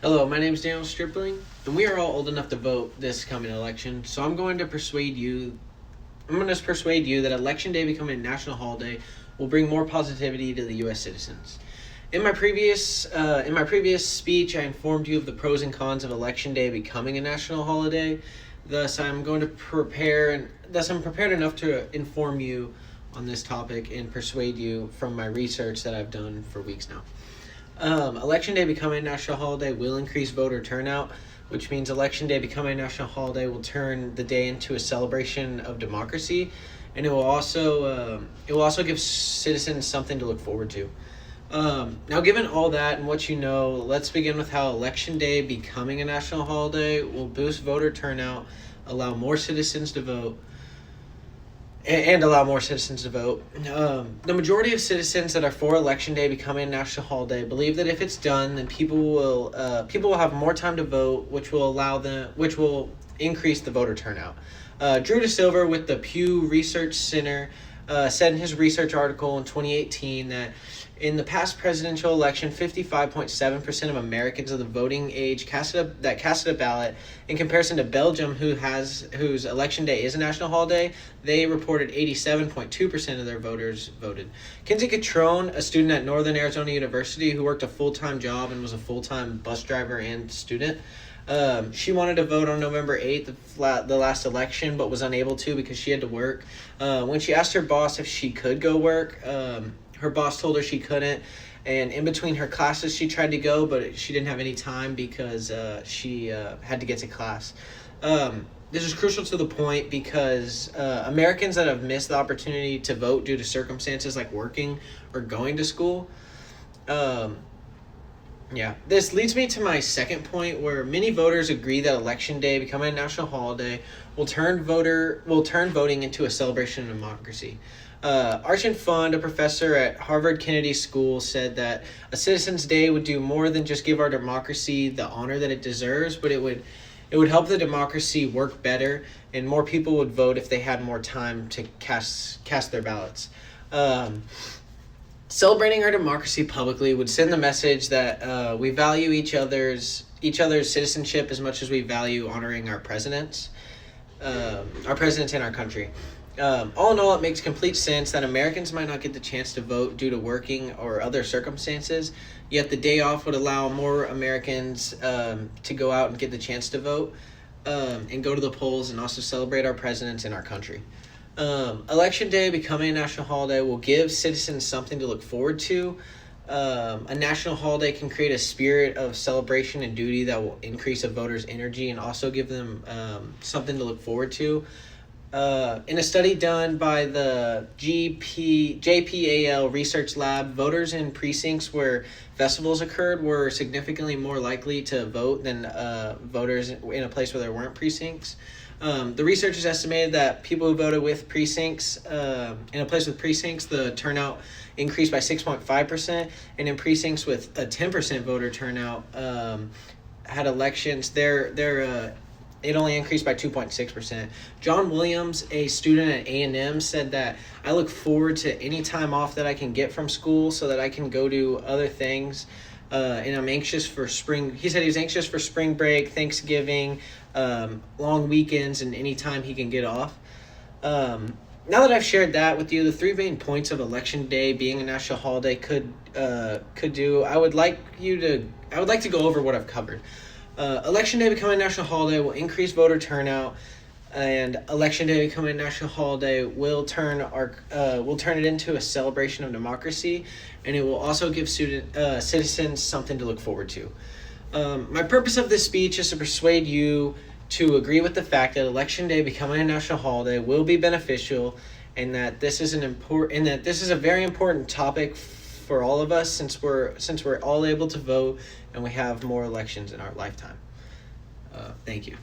Hello, my name is Daniel Stripling, and we are all old enough to vote this coming election. So I'm going to persuade you. that Election Day becoming a national holiday will bring more positivity to the U.S. citizens. In my previous speech, I informed you of the pros and cons of Election Day becoming a national holiday. I'm prepared enough to inform you on this topic and persuade you from my research that I've done for weeks now. Election Day becoming a national holiday will increase voter turnout, which means Election Day becoming a national holiday will turn the day into a celebration of democracy, and it will also give citizens something to look forward to. Now, given all that and what you know, let's begin with how Election Day becoming a national holiday will boost voter turnout, allow more citizens to vote, and allow more citizens to vote. The majority of citizens that are for Election Day becoming a national holiday believe that if it's done, then people will have more time to vote, which will increase the voter turnout. Drew DeSilver with the Pew Research Center said in his research article in 2018 that in the past presidential election, 55.7% of Americans of the voting age casted a ballot. In comparison to Belgium, whose election day is a national holiday, they reported 87.2% of their voters voted. Kinsey Catrone, a student at Northern Arizona University who worked a full-time job and was a full-time bus driver and student, she wanted to vote on November 8th, the last election, but was unable to because she had to work. When she asked her boss if she could go work, her boss told her she couldn't, and in between her classes she tried to go, but she didn't have any time because she had to get to class. This is crucial to the point because Americans that have missed the opportunity to vote due to circumstances like working or going to school. This leads me to my second point, where many voters agree that Election Day becoming a national holiday will turn voting into a celebration of democracy. Archon Fund, a professor at Harvard Kennedy School, said that a Citizens' Day would do more than just give our democracy the honor that it deserves, but it would help the democracy work better, and more people would vote if they had more time to cast their ballots. Celebrating our democracy publicly would send the message that we value each other's citizenship as much as we value honoring our presidents in our country. All in all, it makes complete sense that Americans might not get the chance to vote due to working or other circumstances, yet the day off would allow more Americans to go out and get the chance to vote and go to the polls and also celebrate our presidents in our country. Election Day becoming a national holiday will give citizens something to look forward to. A national holiday can create a spirit of celebration and duty that will increase a voter's energy and also give them something to look forward to. In a study done by the JPAL Research Lab, voters in precincts where festivals occurred were significantly more likely to vote than voters in a place where there weren't precincts. The researchers estimated that people who voted with precincts, in a place with precincts, the turnout increased by 6.5%, and in precincts with a 10% voter turnout had elections, it only increased by 2.6%. John Williams, a student at A&M, said that I look forward to any time off that I can get from school so that I can go do other things. And I'm anxious for spring. He said he was anxious for spring break, Thanksgiving, long weekends, and any time he can get off. Now that I've shared that with you, the three main points of Election Day being a national holiday could do. I would like to go over what I've covered. Election Day becoming a national holiday will increase voter turnout, and Election Day becoming a national holiday will turn it into a celebration of democracy, and it will also give citizens something to look forward to. My purpose of this speech is to persuade you to agree with the fact that Election Day becoming a national holiday will be beneficial, and that this is a very important topic for all of us since we're all able to vote and we have more elections in our lifetime. Thank you.